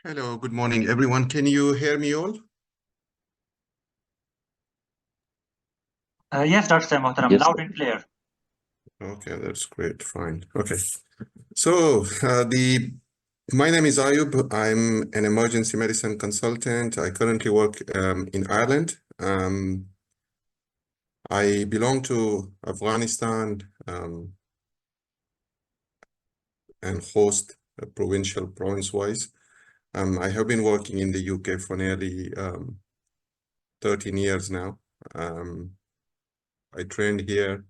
Hello, good morning, everyone. Can you hear me all? Yes, Dr. Mohtaram, Yes, loud sir. and clear. Okay, that's great. Fine. Okay. So my name is Ayub. I'm an emergency medicine consultant. I currently work in Ireland. I belong to Afghanistan and host province-wise. I have been working in the UK for nearly 13 years now. I trained here.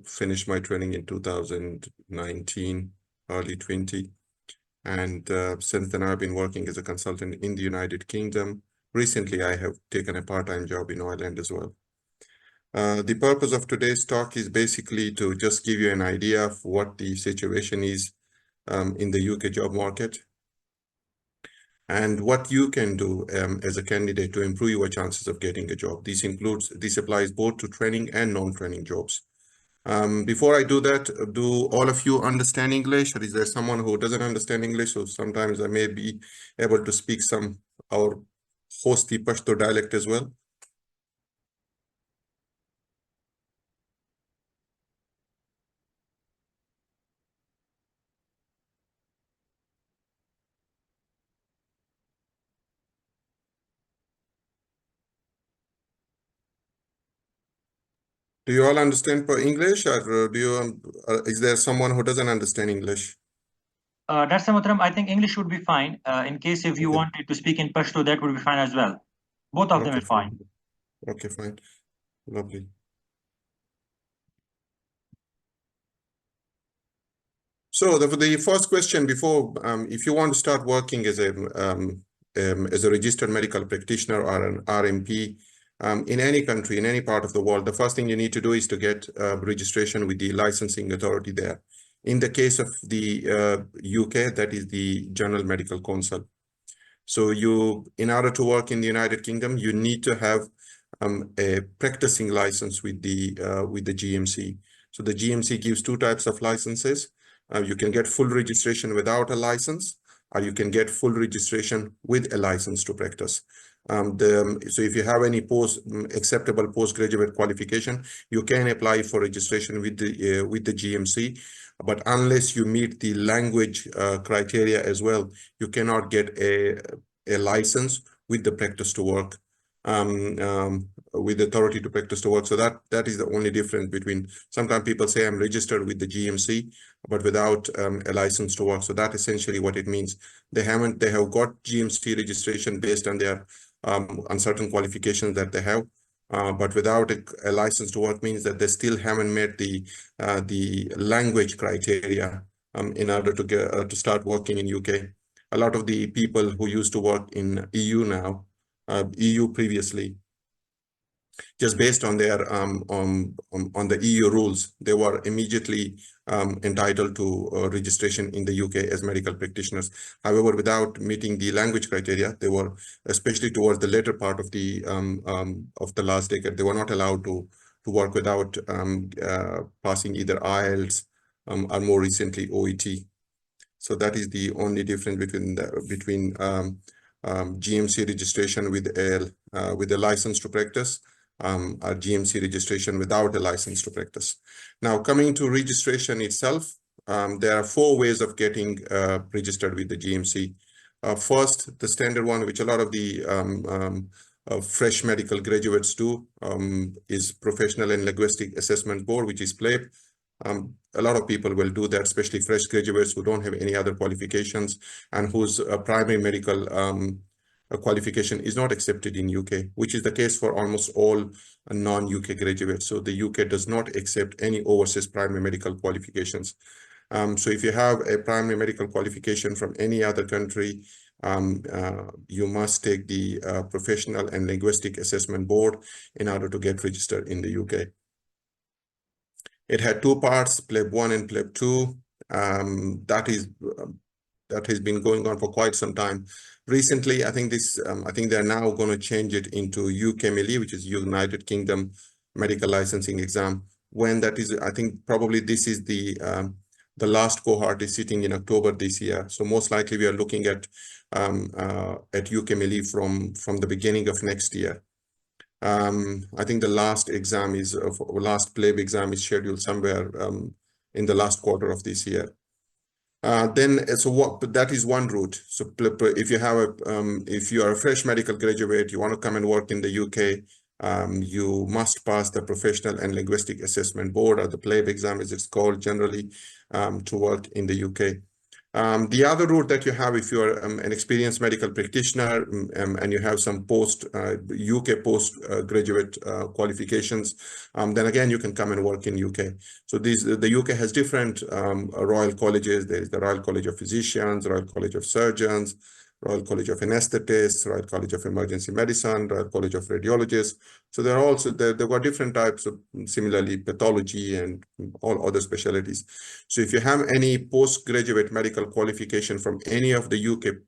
Finished my training in 2019, early 20. And since then, I've been working as a consultant in the United Kingdom. Recently, I have taken a part-time job in Ireland as well. The purpose of today's talk is basically to just give you an idea of what the situation is in the UK job market and what you can do as a candidate to improve your chances of getting a job. This applies both to training and non-training jobs. Before I do that, do all of you understand English, or is there someone who doesn't understand English? So sometimes I may be able to speak some our hosti Pashto dialect as well. Do you all understand English, or is there someone who doesn't understand English? Dr. Mohtaram, I think English would be fine. In case if you Okay. wanted to speak in Pashto, that would be fine as well. Both of them Okay, is fine. Okay, fine. Lovely. So the first question before, if you want to start working as a registered medical practitioner or an RMP in any country, in any part of the world, the first thing you need to do is to get registration with the licensing authority there. In the case of the UK, that is the General Medical Council. So in order to work in the United Kingdom, you need to have a practicing license with the GMC. So the GMC gives two types of licenses. You can get full registration without a license, or you can get full registration with a license to practice. So if you have any acceptable postgraduate qualification, you can apply for registration with the GMC. But unless you meet the language criteria as well, you cannot get a license with the practice to work. With authority to practice to work. So that is the only difference between, sometimes people say I'm registered with the GMC, but without a license to work. So that essentially what it means. They have got GMC registration based on their uncertain qualifications that they have. But without a license to work means that they still haven't met the language criteria in order to get to start working in UK. A lot of the people who used to work in EU now, EU previously, just based on their on the EU rules, they were immediately entitled to registration in the UK as medical practitioners. However, without meeting the language criteria, they were, especially towards the later part of the last decade, they were not allowed to work without passing either IELTS or more recently OET. So that is the only difference between GMC registration with a license to practice, or GMC registration without a license to practice. Now, coming to registration itself, there are 4 ways of getting registered with the GMC. First, the standard one, which a lot of the fresh medical graduates do, is Professional and Linguistic Assessment Board, which is PLAB. A lot of people will do that, especially fresh graduates who don't have any other qualifications and whose primary medical qualification is not accepted in UK, which is the case for almost all non-UK graduates. So the UK does not accept any overseas primary medical qualifications. So if you have a primary medical qualification from any other country, you must take the Professional and Linguistic Assessment Board in order to get registered in the UK. It had 2 parts, PLEB 1 and PLEB 2. That has been going on for quite some time. Recently, I think they're now going to change it into UKMLE, which is United Kingdom Medical Licensing Exam. When that is, I think probably this is the The last cohort is sitting in October this year. So most likely we are looking at UKMLE from the beginning of next year. I think the last exam is last PLEB exam is scheduled somewhere in the last quarter of this year. But that is one route. So if you have if you are a fresh medical graduate, you want to come and work in the UK, you must pass the Professional and Linguistic Assessment Board, or the PLEB exam as it's called generally, to work in the UK. The other route that you have, if you're an experienced medical practitioner and you have some UK postgraduate qualifications, then again you can come and work in UK. So the UK has different royal colleges. There is the Royal College of Physicians, Royal College of Surgeons, Royal College of Anesthetists, Royal College of Emergency Medicine, Royal College of Radiologists. So there are also there were different types of, similarly, pathology and all other specialties. So if you have any postgraduate medical qualification from any of the UK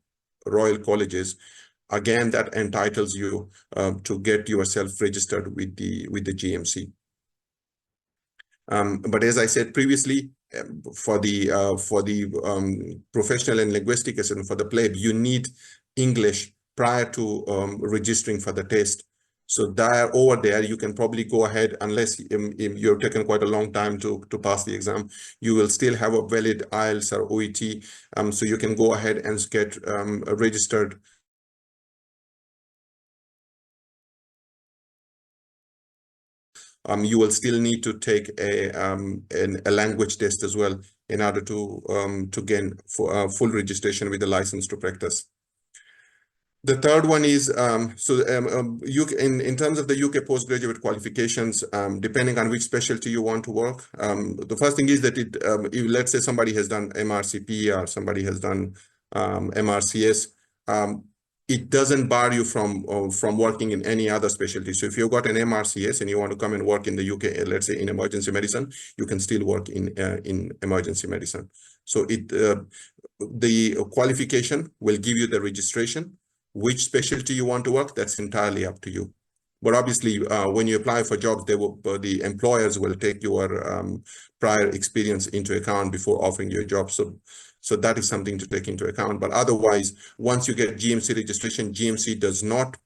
Royal Colleges, again, that entitles you to get yourself registered with the GMC. But as I said previously, for the professional and linguistic assessment, for the PLEB, you need English prior to registering for the test. So over there, you can probably go ahead, unless you've taken quite a long time to pass the exam, you will still have a valid IELTS or OET. So you can go ahead and get registered. You will still need to take a language test as well in order to gain full registration with the license to practice. The third one is, in terms of the UK postgraduate qualifications, depending on which specialty you want to work, the first thing is that if, let's say somebody has done MRCP or somebody has done MRCS, it doesn't bar you from working in any other specialty. So if you've got an MRCS and you want to come and work in the UK, let's say in emergency medicine, you can still work in emergency medicine. So the qualification will give you the registration. Which specialty you want to work, that's entirely up to you. But obviously, when you apply for jobs, the employers will take your prior experience into account before offering you a job. So that is something to take into account. But otherwise, once you get GMC registration, GMC does not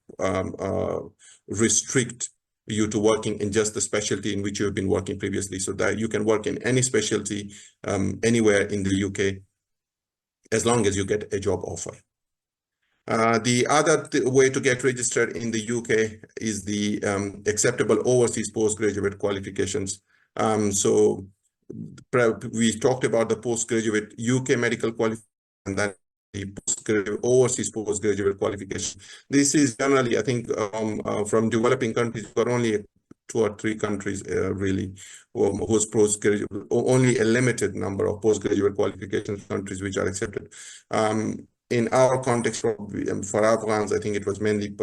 restrict you to working in just the specialty in which you have been working previously, so that you can work in any specialty anywhere in the UK as long as you get a job offer. The other way to get registered in the UK is the acceptable overseas postgraduate qualifications. So we talked about the postgraduate UK medical qualification, and that the overseas postgraduate qualification. This is generally, I think, from developing countries, but only 2 or 3 countries really, whose postgraduate, only a limited number of postgraduate qualifications countries which are accepted. In our context, for Afghans, I think it was mainly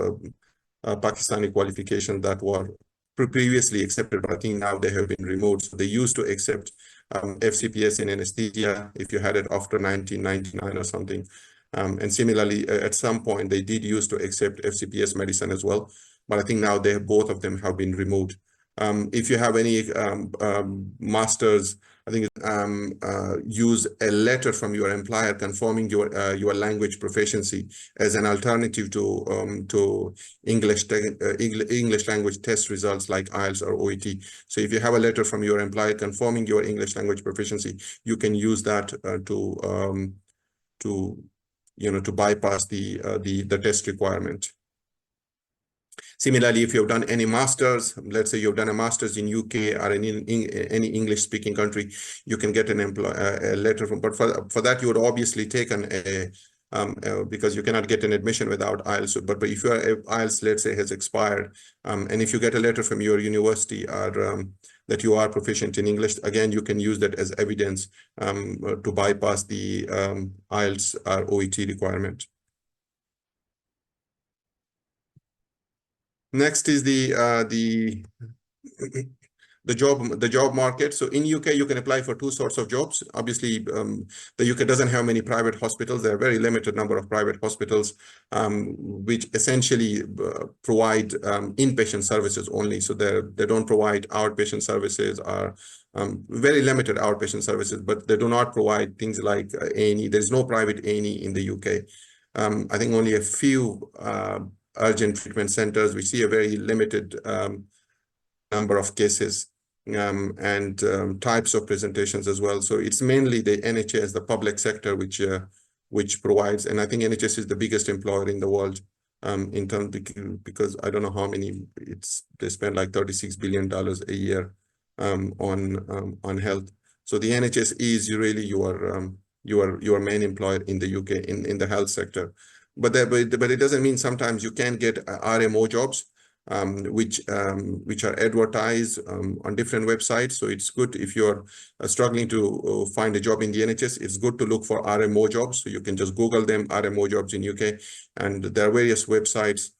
Pakistani qualifications that were previously accepted, but I think now they have been removed. So they used to accept FCPS in anesthesia if you had it after 1999 or something. And similarly, at some point, they did used to accept FCPS medicine as well. But I think now both of them have been removed. If you have any masters, I think use a letter from your employer confirming your language proficiency as an alternative to English language test results like IELTS or OET. So if you have a letter from your employer confirming your English language proficiency, you can use that to bypass the test requirement. Similarly, if you've done any masters, let's say you've done a master's in UK or in any English-speaking country, you can get a letter from. But for that, you would obviously take because you cannot get an admission without IELTS. But if your IELTS, let's say, has expired, and if you get a letter from your university or that you are proficient in English, again, you can use that as evidence to bypass the IELTS or OET requirement. Next is the the job market. So in UK, you can apply for two sorts of jobs. Obviously, the UK doesn't have many private hospitals. There are a very limited number of private hospitals, which essentially provide inpatient services only. So they don't provide outpatient services, or very limited outpatient services, but they do not provide things like A&E. There's no private A&E in the UK. I think only a few urgent treatment centers. We see a very limited number of cases and types of presentations as well. So it's mainly the NHS, the public sector, which provides, and I think NHS is the biggest employer in the world in terms, because I don't know how many, they spend like $36 billion a year on health. So the NHS is really your main employer in the UK in the health sector. But it doesn't mean sometimes you can get RMO jobs, which are advertised on different websites. So it's good if you're struggling to find a job in the NHS, it's good to look for RMO jobs. So you can just Google them, RMO jobs in UK, and there are various websites,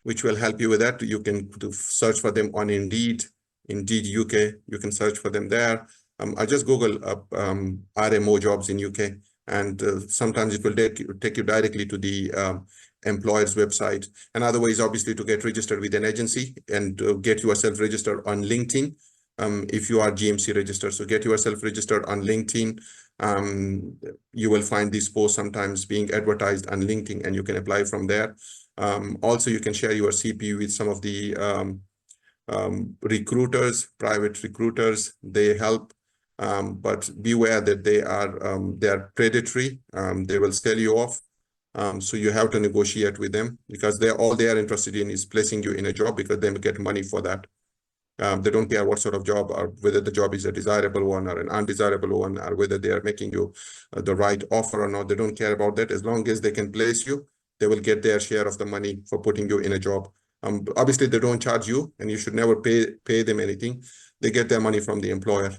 which will help you with that. You can search for them on Indeed UK, you can search for them there. I just Google up RMO jobs in UK, and sometimes it will take you directly to the employer's website. Another way is obviously to get registered with an agency and get yourself registered on LinkedIn if you are GMC registered. So get yourself registered on LinkedIn. You will find these posts sometimes being advertised on LinkedIn, and you can apply from there. Also, you can share your CV with some of the recruiters, private recruiters. They help, but beware that they are predatory. They will sell you off. So you have to negotiate with them, because all they are interested in is placing you in a job, because they get money for that. They don't care what sort of job, or whether the job is a desirable one or an undesirable one, or whether they are making you the right offer or not. They don't care about that. As long as they can place you, they will get their share of the money for putting you in a job. Obviously, they don't charge you, and you should never pay them anything. They get their money from the employer.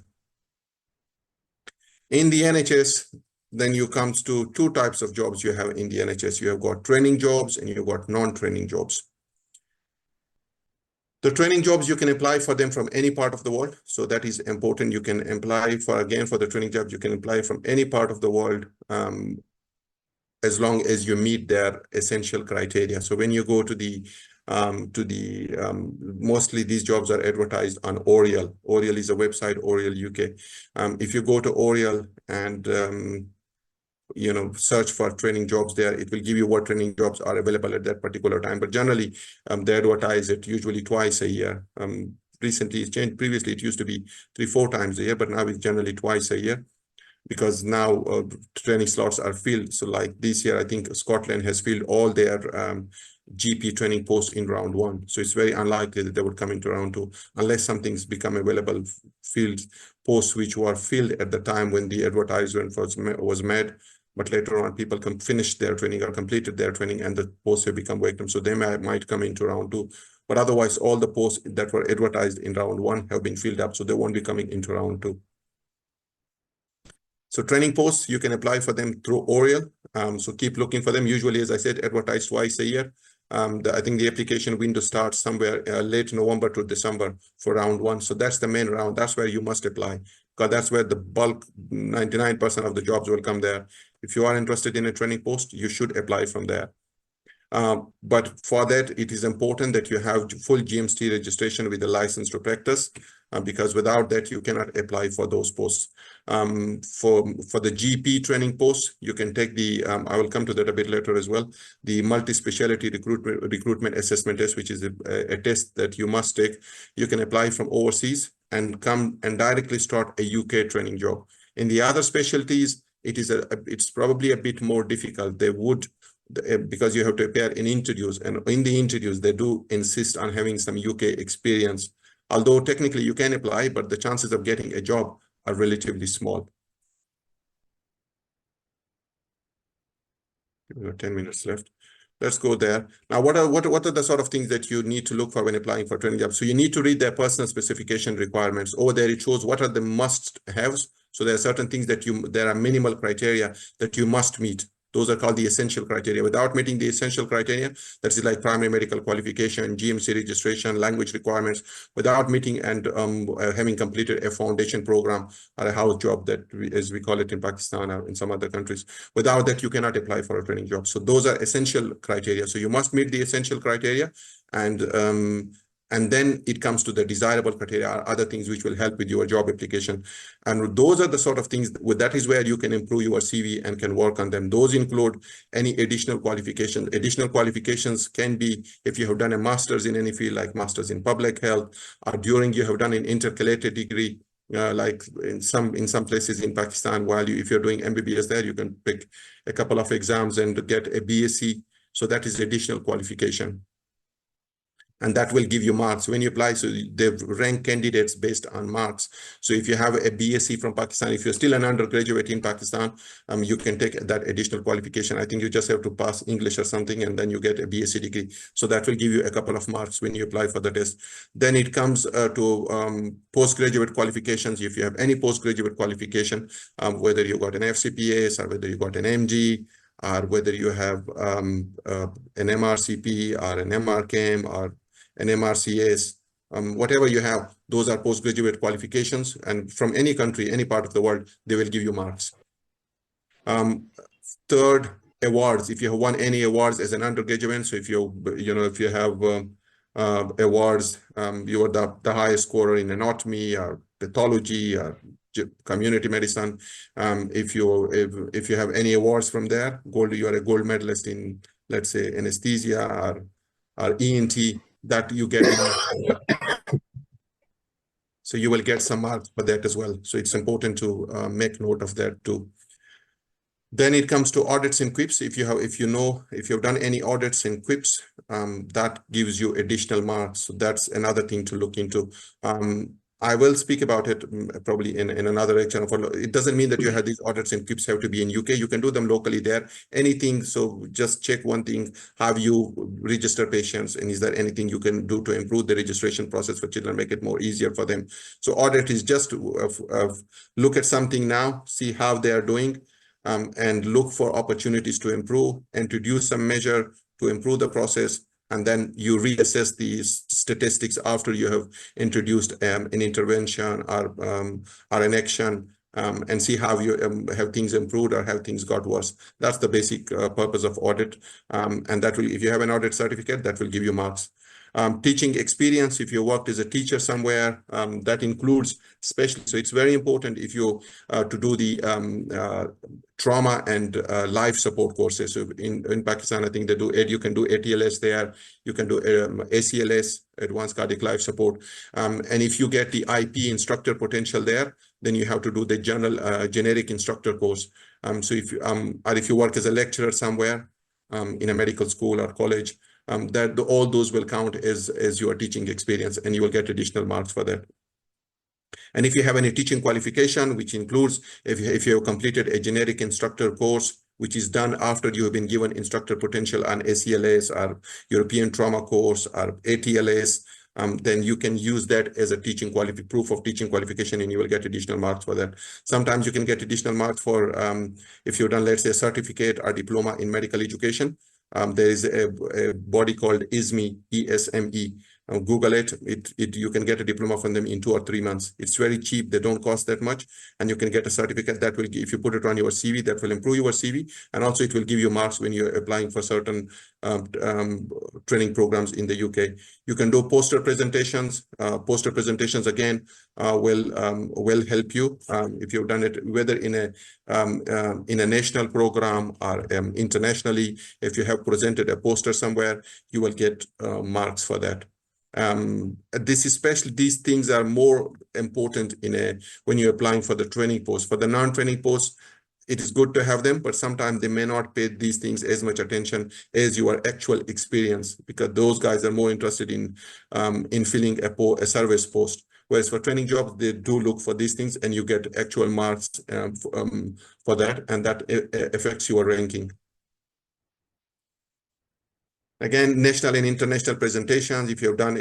In the NHS, then you comes to two types of jobs you have in the NHS. You have got training jobs and you've got non-training jobs. The training jobs, you can apply for them from any part of the world. So that is important. You can apply for the training jobs, you can apply from any part of the world, as long as you meet their essential criteria. So when you go to mostly these jobs are advertised on Oriel. Oriel is a website, Oriel UK. If you go to Oriel and search for training jobs there, it will give you what training jobs are available at that particular time. But generally, they advertise it usually twice a year. Recently it's changed. Previously it used to be 3-4 times a year, but now it's generally twice a year, because now training slots are filled. So like this year, I think Scotland has filled all their GP training posts in round 1. So it's very unlikely that they would come into round 2 unless something's become available, filled posts which were filled at the time when the advertisement was made. But later on, people can finish their training or completed their training, and the posts have become vacant. So they might come into round 2. But otherwise, all the posts that were advertised in round 1 have been filled up. So they won't be coming into round 2. So training posts, you can apply for them through Oriel. So keep looking for them. Usually, as I said, advertised twice a year. I think the application window starts somewhere late November to December for round 1. So that's the main round. That's where you must apply, because that's where the bulk, 99% of the jobs will come there. If you are interested in a training post, you should apply from there. But for that, it is important that you have full GMC registration with a license to practice, because without that, you cannot apply for those posts. For the GP training posts, you can take the, I will come to that a bit later as well, the multi-speciality recruitment assessment test, which is a test that you must take. You can apply from overseas and come and directly start a UK training job. In the other specialties, it's probably a bit more difficult. Because you have to appear in interviews, and in the interviews, they do insist on having some UK experience. Although technically you can apply, but the chances of getting a job are relatively small. We've got 10 minutes left. Let's go there. Now, what are the sort of things that you need to look for when applying for training jobs? So you need to read their personal specification requirements. Over there, it shows what are the must-haves. So there are certain things that there are minimal criteria that you must meet. Those are called the essential criteria. Without meeting the essential criteria, that is like primary medical qualification, GMC registration, language requirements, without meeting and having completed a foundation program or a house job, that as we call it in Pakistan or in some other countries, without that you cannot apply for a training job. So those are essential criteria. So you must meet the essential criteria, and then it comes to the desirable criteria, or other things which will help with your job application. And those are the sort of things, that is where you can improve your CV and can work on them. Those include any additional qualifications. Additional qualifications can be if you have done a master's in any field, like master's in public health, or during you have done an intercalated degree, like in some places in Pakistan, if you're doing MBBS there, you can pick a couple of exams and get a BSc. So that is additional qualification. And that will give you marks when you apply. So they rank candidates based on marks. So if you have a BSc from Pakistan, if you're still an undergraduate in Pakistan, you can take that additional qualification. I think you just have to pass English or something, and then you get a BSc degree. So that will give you a couple of marks when you apply for the test. Then it comes to postgraduate qualifications. If you have any postgraduate qualification, whether you got an FCPS or whether you got an MG, or whether you have an MRCP or an MRChem or an MRCS, whatever you have, those are postgraduate qualifications. And from any country, any part of the world, they will give you marks. Third, awards. If you have won any awards as an undergraduate, so if you have awards, you are the highest scorer in anatomy or pathology or community medicine. If you have any awards from there, you are a gold medalist in, let's say, anesthesia or ENT, that you get marks. So you will get some marks for that as well. So it's important to make note of that too. Then it comes to audits and quips. If you've done any audits and quips, that gives you additional marks. So that's another thing to look into. I will speak about it probably in another lecture. It doesn't mean that you have these audits and quips have to be in UK. You can do them locally there. Anything. So just check one thing: have you registered patients, and is there anything you can do to improve the registration process for children, make it more easier for them? So audit is just look at something now, see how they are doing, and look for opportunities to improve, introduce some measure to improve the process. And then you reassess these statistics after you have introduced an intervention or an action, and see how you have things improved or have things got worse. That's the basic purpose of audit. And that will, if you have an audit certificate, that will give you marks. Teaching experience, if you worked as a teacher somewhere, that includes special. So it's very important if you to do the trauma and life support courses. So in Pakistan, I think you can do ATLS there, you can do ACLS, Advanced Cardiac Life Support. And if you get the IP instructor potential there, then you have to do the generic instructor course. So if you work as a lecturer somewhere in a medical school or college, all those will count as your teaching experience, and you will get additional marks for that. And if you have any teaching qualification, which includes if you have completed a generic instructor course, which is done after you have been given instructor potential on ACLS or European trauma course or ATLS, then you can use that as a proof of teaching qualification, and you will get additional marks for that. Sometimes you can get additional marks for if you've done, let's say, a certificate or diploma in medical education. There is a body called ISME, ESME. Google it. You can get a diploma from them in 2 or 3 months. It's very cheap. They don't cost that much, and you can get a certificate that will, if you put it on your CV, that will improve your CV, and also it will give you marks when you're applying for certain training programs in the UK. You can do poster presentations. Poster presentations again will help you if you've done it, whether in a national program or internationally. If you have presented a poster somewhere, you will get marks for that. These things are more important when you're applying for the training post. For the non-training posts, it is good to have them, but sometimes they may not pay these things as much attention as your actual experience, because those guys are more interested in filling a service post. Whereas for training jobs, they do look for these things, and you get actual marks for that, and that affects your ranking. Again, national and international presentations. If you've done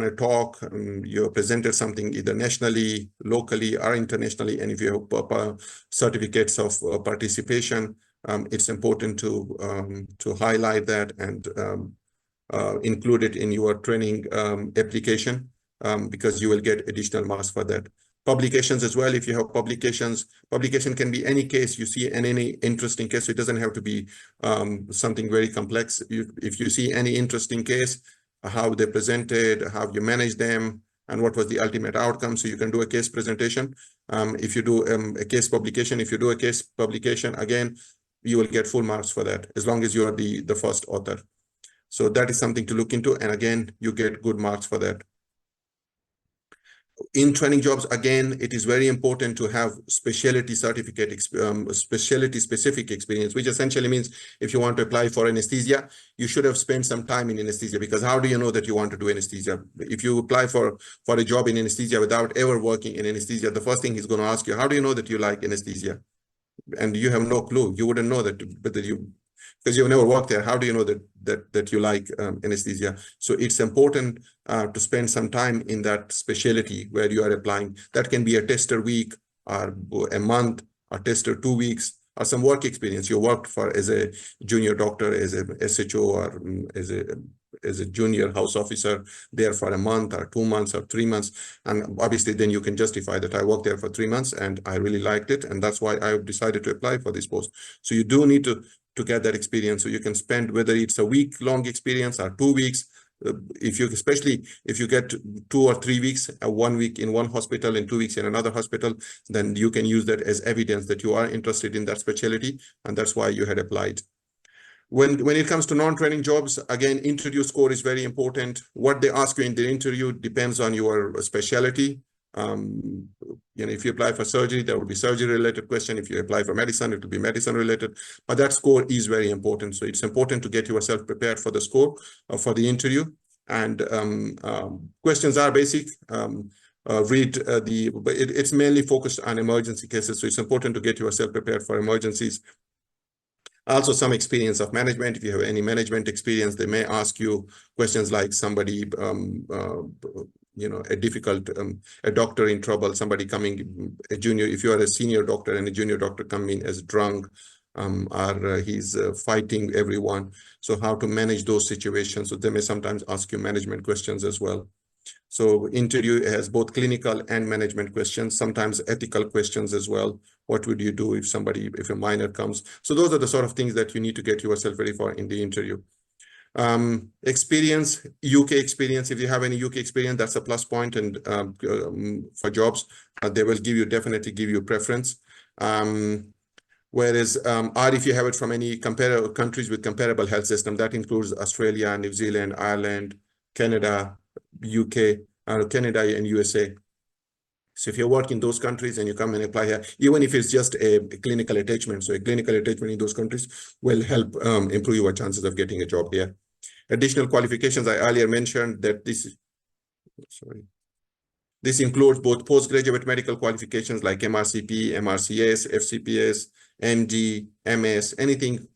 a talk, you have presented something either nationally, locally, or internationally, and if you have certificates of participation, it's important to highlight that and include it in your training application, because you will get additional marks for that. Publications as well. If you have publications, publication can be any case you see in any interesting case. So it doesn't have to be something very complex. If you see any interesting case, how they presented, how you manage them, and what was the ultimate outcome. So you can do a case presentation. If you do a case publication, again, you will get full marks for that, as long as you are the first author. So that is something to look into. And again, you get good marks for that. In training jobs, again, it is very important to have specialty certificate, specialty specific experience, which essentially means if you want to apply for anesthesia, you should have spent some time in anesthesia, because how do you know that you want to do anesthesia? If you apply for a job in anesthesia without ever working in anesthesia, the first thing he's going to ask you, how do you know that you like anesthesia? And you have no clue. You wouldn't know that, because you've never worked there. How do you know that you like anesthesia? So it's important to spend some time in that specialty where you are applying. That can be a tester week, or a month, or tester 2 weeks, or some work experience. You worked as a junior doctor, as a SHO, or as a junior house officer there for a month, or 2 months, or 3 months. And obviously then you can justify that I worked there for 3 months and I really liked it. And that's why I decided to apply for this post. So you do need to get that experience. So you can spend, whether it's a week-long experience or 2 weeks, especially if you get 2 or 3 weeks, 1 week in one hospital and 2 weeks in another hospital, then you can use that as evidence that you are interested in that specialty, and that's why you had applied. When it comes to non-training jobs, again, interview score is very important. What they ask you in the interview depends on your specialty. If you apply for surgery, there will be surgery-related question. If you apply for medicine, it will be medicine-related. But that score is very important. So it's important to get yourself prepared for the score, for the interview. And questions are basic. It's mainly focused on emergency cases. So it's important to get yourself prepared for emergencies. Also, some experience of management. If you have any management experience, they may ask you questions like somebody, a difficult, a doctor in trouble, somebody coming, a junior, if you are a senior doctor and a junior doctor coming as drunk, or he's fighting everyone. So how to manage those situations. So they may sometimes ask you management questions as well. So interview has both clinical and management questions, sometimes ethical questions as well. What would you do if a minor comes? So those are the sort of things that you need to get yourself ready for in the interview. Experience, UK experience. If you have any UK experience, that's a plus point. And for jobs, they will definitely give you preference. Whereas, or if you have it from any comparable countries with comparable health system, that includes Australia, New Zealand, Ireland, Canada, UK, Canada and USA. So if you work in those countries and you come and apply here, even if it's just a clinical attachment, so a clinical attachment in those countries will help improve your chances of getting a job here. Additional qualifications, I earlier mentioned that this includes both postgraduate medical qualifications like MRCP, MRCS, FCPS, MD, MS, anything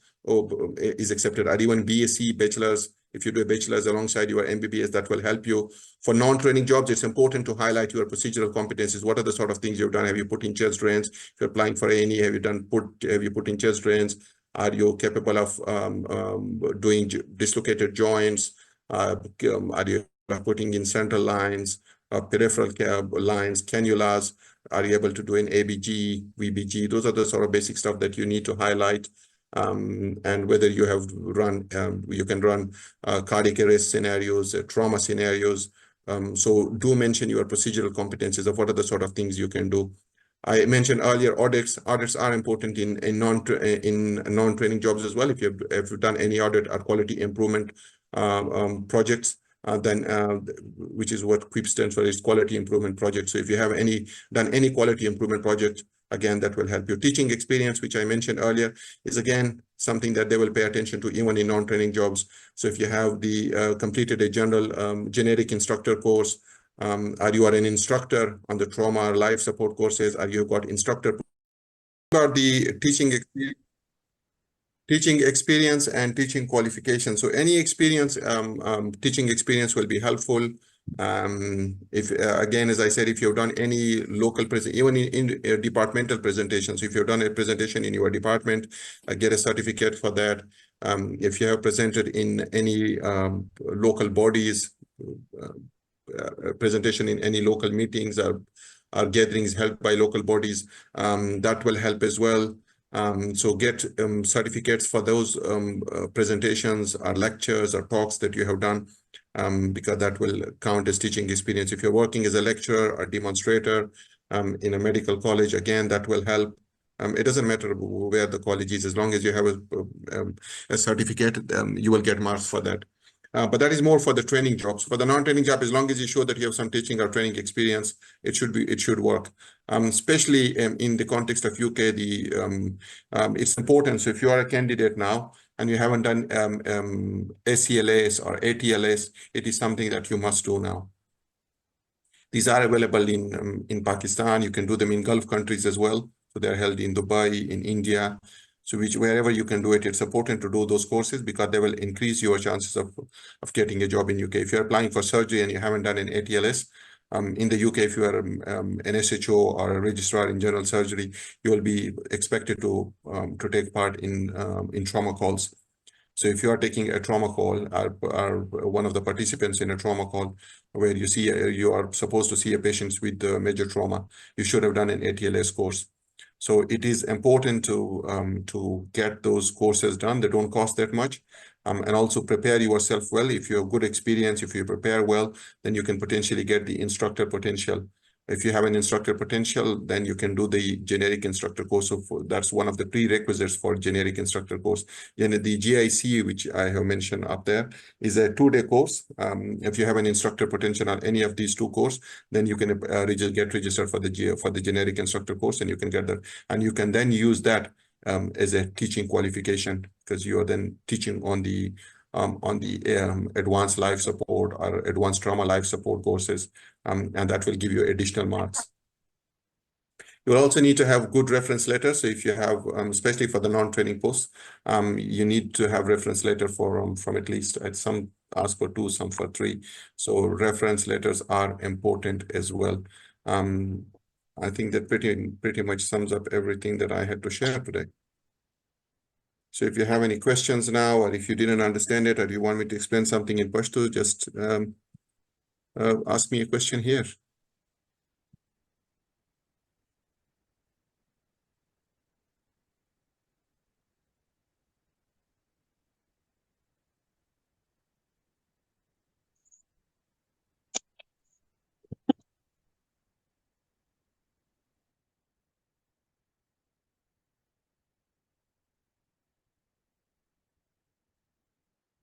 is accepted, or even BSc, bachelor's. If you do a bachelor's alongside your MBBS, that will help you. For non-training jobs, it's important to highlight your procedural competencies. What are the sort of things you've done? Have you put in chest drains? If you're applying for A&E, have you put in chest drains? Are you capable of doing dislocated joints? Are you putting in central lines, peripheral lines, cannulas? Are you able to do an ABG, VBG? Those are the sort of basic stuff that you need to highlight. And whether you have you can run cardiac arrest scenarios, trauma scenarios. So do mention your procedural competencies of what are the sort of things you can do. I mentioned earlier audits. Audits are important in non-training jobs as well. If you've done any audit or quality improvement projects, then which is what QIP stands for, is quality improvement project. So if you have done any quality improvement project, again, that will help you. Teaching experience, which I mentioned earlier, is again something that they will pay attention to even in non-training jobs. So if you have completed a generic instructor course, or you are an instructor on the trauma or life support courses, or you've got instructor about the teaching experience and teaching qualifications. So any experience, teaching experience will be helpful. If again, as I said, if you've done any local even in departmental presentations, if you've done a presentation in your department, get a certificate for that. If you have presented in any local bodies, presentation in any local meetings or gatherings held by local bodies, that will help as well. So get certificates for those presentations or lectures or talks that you have done, because that will count as teaching experience. If you're working as a lecturer or demonstrator in a medical college, again, that will help. It doesn't matter where the college is, as long as you have a certificate, you will get marks for that. But that is more for the training jobs. For the non-training job, as long as you show that you have some teaching or training experience, it should work. Especially in the context of UK, it's important. So if you are a candidate now and you haven't done ACLS or ATLS, it is something that you must do now. These are available in Pakistan. You can do them in Gulf countries as well. So they're held in Dubai, in India. So wherever you can do it, it's important to do those courses because they will increase your chances of getting a job in UK. If you're applying for surgery and you haven't done an ATLS, in the UK, if you are an SHO or a registrar in general surgery, you will be expected to take part in trauma calls. So if you are taking a trauma call, are one of the participants in a trauma call where you are supposed to see a patient with major trauma, you should have done an ATLS course. So it is important to get those courses done. They don't cost that much. And also prepare yourself well. If you have good experience, if you prepare well, then you can potentially get the instructor potential. If you have an instructor potential, then you can do the generic instructor course. So that's one of the prerequisites for generic instructor course. And the GIC, which I have mentioned up there, is a 2-day course. If you have an instructor potential on any of these 2 courses, then you can get registered for the generic instructor course, and you can get that. And you can then use that as a teaching qualification, because you are then teaching on the advanced life support or advanced trauma life support courses, and that will give you additional marks. You will also need to have good reference letters. So if you have, especially for the non-training posts, you need to have reference letter from at least, some ask for 2, some for 3. So reference letters are important as well. I think that pretty much sums up everything that I had to share today. So if you have any questions now, or if you didn't understand it, or you want me to explain something in Pashto, just ask me a question here.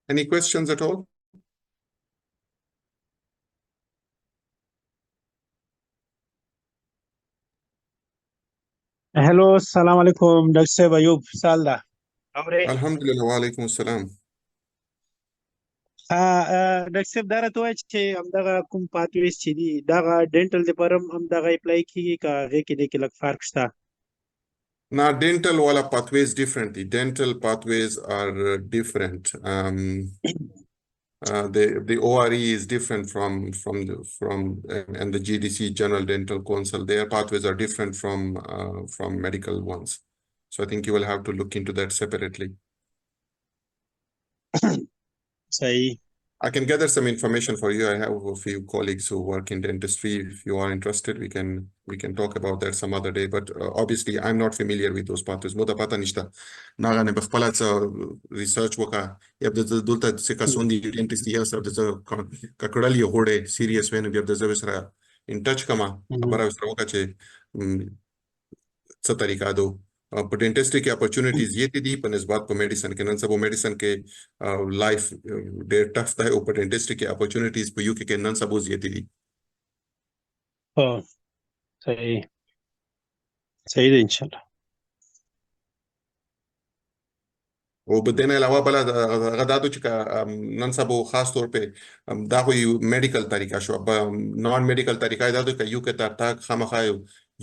Any questions at all? Hello, Assalamu alaikum, Dr. Ayub Salda. Alhamdulillah, wa alaikum assalam. Dr. Dara to چې همدغه کوم پاتویز چې دي دغه ډینټل لپاره همدغه اپلای کیږي که هغې کې د کې لږ فرق شته؟ Now, dental wala pathways differently. Dental pathways are different. The ORE is different from and the GDC General Dental Council. Their pathways are different from medical ones. So I think you will have to look into that separately. صحیح. I can gather some information for you. I have a few colleagues who work in dentistry. If you are interested, we can talk about that some other day. But obviously, I'm not familiar with those pathways. Moda pata nishta. Naga ne bafpala research waka. Yabda dulta se kasundi dentistry ya sab da kakudali hode serious when yabda zabisra in touch kama. Abara visra waka che sa tarika do. په ډینټسټري کې اپورچونټیز یې دي په نسبت په میډیسن کې. نن سبا میډیسن کې لایف ډېر ټف دی او په ډینټسټري کې اپورچونټیز په یو کې نن سبا زیاتې دي. صحیح دی ان شاء الله. او په دې نه علاوه بل هغه دا چې نن سبا خاص طور په دا خو یو میډیکل طریقه شو. نان میډیکل طریقه دا ده چې یو کې تر خامخا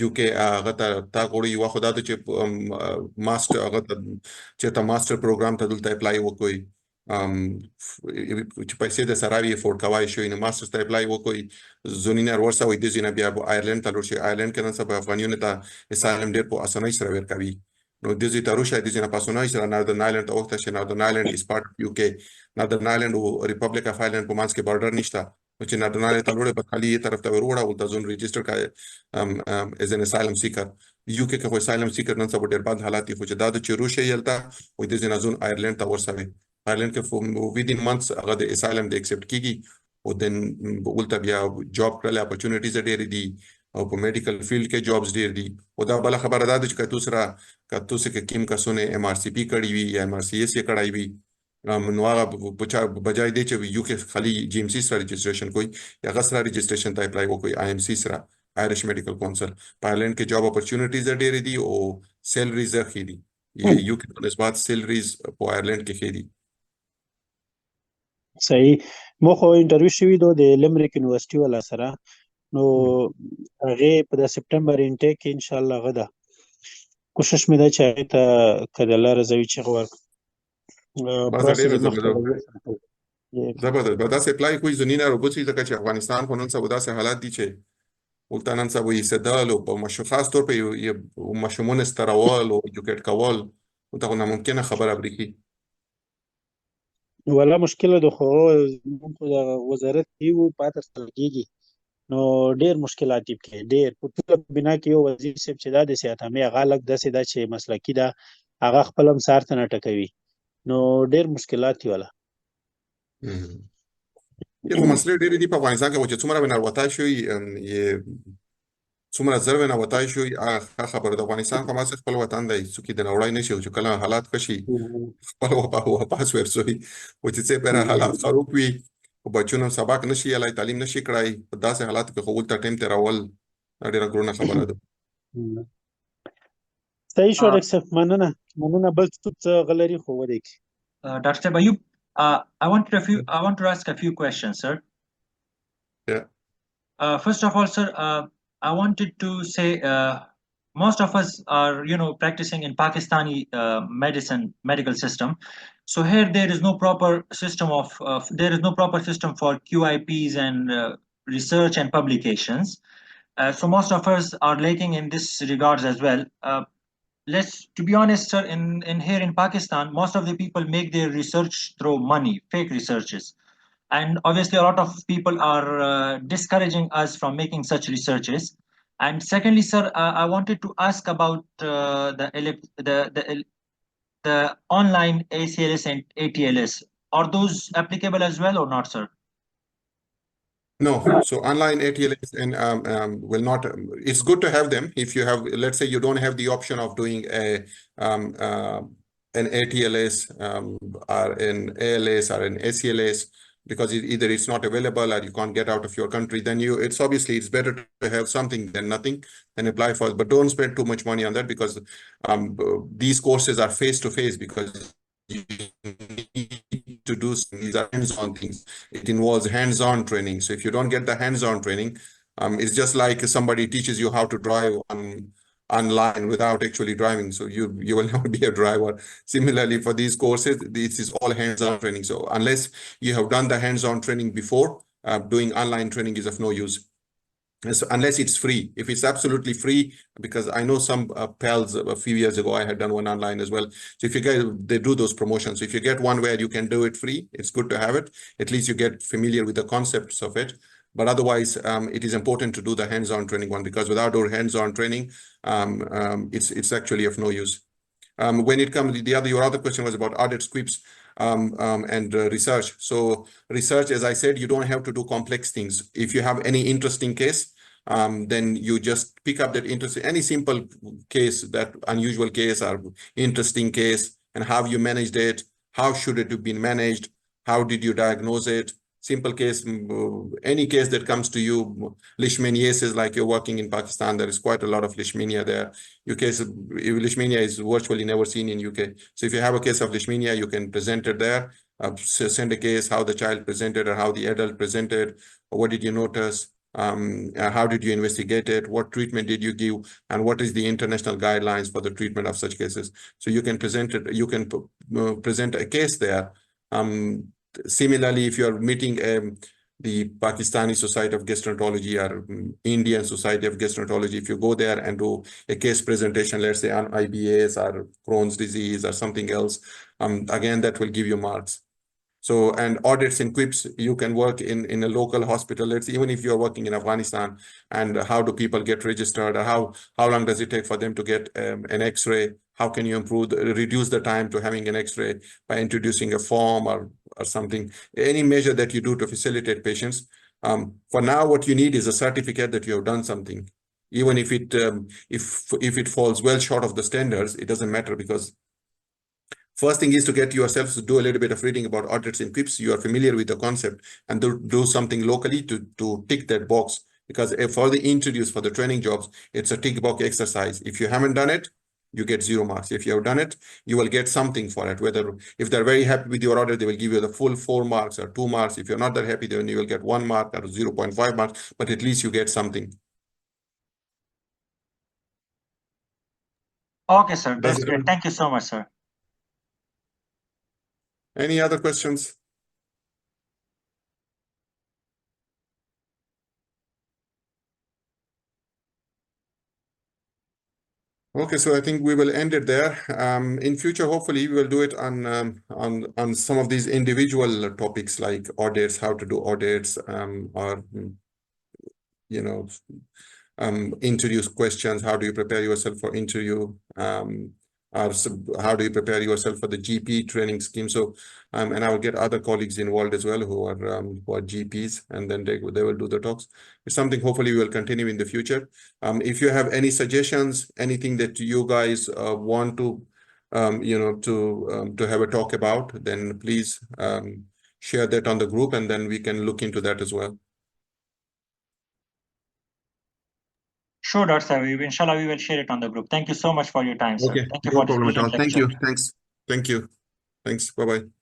یو کې هغه تا غوړي یو خو دا چې ماستر هغه چې تا ماستر پروګرام ته دلته اپلای وکوي چې پیسې د سراوي افورد کوای شو نو ماسترز ته اپلای وکړي زونینر ورسه وي د زینه بیا آیرلند ته ورشي آیرلند کې نن سبا افغانیونو ته اسالم ډیر په اسانۍ سره ورکوي نو د دې ته ورشي د زینه په اسانۍ سره ناردرن آیرلند ته وخت شي ناردرن آیرلند از پارت اف یو کې ناردرن آیرلند او ریپبلیک اف آیرلند په مانس کې بارډر نشته نو چې ناردرن آیرلند ته وروړي په خالي طرف ته وروړه او ته زون ريجستر کړه از ان اسالم سیکر یو کې کوم اسالم سیکر نن سبا ډیر بد حالات خو چې دا د چروشه یلته او د زینه زون آیرلند ته ورسوي آیرلند کې within months هغه د اسالم د ایکسپټ کیږي او دن ولته بیا جاب کړل اپورتونټیز ډېر دي او په میډیکل فیلډ کې جابز ډېر دي او دا بل خبره ده چې کتو سره کیم کسونه ام ار سی پی کړی وي یا ام ار سی ایس یې کړی وي نو هغه بجای دی چې یو کې خالي جی ام سی سره رجسټریشن کوي یا غسر رجسټریشن ته اپلای وکړي آی ام سی سره آیرش میډیکل کونسل په آیرلند کې جاب اپورتونټیز ډېر دي او سیلریز ښه دي یو کې په نسبت سیلریز په آیرلند کې ښه دي صحیح مو خو انټرویو شوی د لمریک یونیورسيټي ولا سره نو هغه په د سپټمبر انټیک کې ان شاء الله غدا کوشش مې ده چې هغه ته کډه رضوي چې زبردست به تاسو اپلای کوئ زنینا روبوټي ځکه چې افغانستان خو نن سبا داسې حالات دي چې ولته نن سبا یې سدال او په مشخص طور په مشمون استراوال او ایجوکیټ کول او دا ناممکنه خبره بریخي ولا مشکله د خو د وزارت یو پاتر کېږي نو ډېر مشکلات دي کې ډېر په ټول بنا کې یو وزیر صاحب چې دا د سیاحت مې غالک داسې دا چې مسلکی دا هغه خپل هم سار ته نه ټکوي نو ډېر مشکلات دي ولا یو مسله ډېر دي په افغانستان کې چې څومره بنار وتا شوی یې څومره زر نه وتا شوی هغه خبره د افغانستان په ماسه خپل وطن دی څوک د نوړای نشي چې کله حالات کشي خپل واپس ورسوي او چې څه پر حالات خراب وي او بچونو سبق نشي یلای تعلیم نشي کړای په داسې حالات کې خو ولته ټیم ته راول ډېر ګرونه خبره ده صحیح شو ډاکټر مننه بل څه غلري خو ودی Dr. Bayub, I want to ask a few questions, sir. Yeah. First of all, sir, I wanted to say most of us are, practicing in Pakistani medical system. So here there is no proper system for QIPs and research and publications. So most of us are lacking in this regards as well. To be honest, sir, in here in Pakistan, most of the people make their research through money, fake researches. And obviously a lot of people are discouraging us from making such researches. And secondly, sir, I wanted to ask about the online ACLS and ATLS. Are those applicable as well or not, sir? No, so online ATLS and will not. It's good to have them if you have. Let's say you don't have the option of doing an ATLS or an ALS or an ACLS because either it's not available or you can't get out of your country. Then it's better to have something than nothing and apply for it. But don't spend too much money on that because these courses are face to face because you need to do these are hands-on things. It involves hands-on training. So if you don't get the hands-on training, it's just like somebody teaches you how to drive online without actually driving. So you will not be a driver. Similarly, for these courses, this is all hands-on training. So unless you have done the hands-on training before, doing online training is of no use. So unless it's free. If it's absolutely free, because I know some pals a few years ago, I had done one online as well. So if you guys, they do those promotions. So if you get one where you can do it free, it's good to have it. At least you get familiar with the concepts of it. But otherwise, it is important to do the hands-on training one because without our hands-on training, it's actually of no use. When it comes, your other question was about audit scripts and research. So research, as I said, you don't have to do complex things. If you have any interesting case, then you just pick up that any simple case, that unusual case or interesting case, and how you managed it, how should it have been managed, how did you diagnose it, simple case, any case that comes to you, leishmaniasis, like you're working in Pakistan, there is quite a lot of leishmania there. Leishmania is virtually never seen in UK. So if you have a case of leishmania, you can present it there, send a case, how the child presented or how the adult presented, what did you notice, how did you investigate it, what treatment did you give, and what is the international guidelines for the treatment of such cases. So you can present it, you can present a case there Similarly, if you're meeting the Pakistani Society of Gastroenterology or Indian Society of Gastroenterology, if you go there and do a case presentation, let's say on IBS or Crohn's disease or something else, again, that will give you marks. So, and audits and quips, you can work in a local hospital. Let's even if you're working in Afghanistan, and how do people get registered, or how long does it take for them to get an X-ray? How can you reduce the time to having an X-ray by introducing a form or something? Any measure that you do to facilitate patients. For now, what you need is a certificate that you have done something. Even if it if it falls well short of the standards, it doesn't matter, because first thing is to get yourself to do a little bit of reading about audits and quips. You are familiar with the concept, and do something locally to tick that box. Because for the interviews, for the training jobs, it's a tick box exercise. If you haven't done it, you get 0 marks. If you have done it, you will get something for it. Whether if they're very happy with your audit, they will give you the full 4 marks or 2 marks. If you're not that happy, then you will get 1 mark or 0.5 marks, but at least you get something. Okay, sir. That's great. Thank you so much, sir. Any other questions? Okay, so I think we will end it there. In future, hopefully, we will do it on some of these individual topics like audits, how to do audits, or you know, introduce questions. How do you prepare yourself for interview? Or how do you prepare yourself for the GP training scheme? So, and I will get other colleagues involved as well who are GPs, and then they will do the talks. It's something hopefully we will continue in the future. If you have any suggestions, anything that you guys want to, to have a talk about, then please share that on the group, and then we can look into that as well. Sure, Dr. Savi. Inshallah, we will share it on the group. Thank you so much for your time, sir. Okay, Thank you no for this problem at all. brilliant Thank lecture. you. Thanks. Thank you. Thanks. Bye-bye.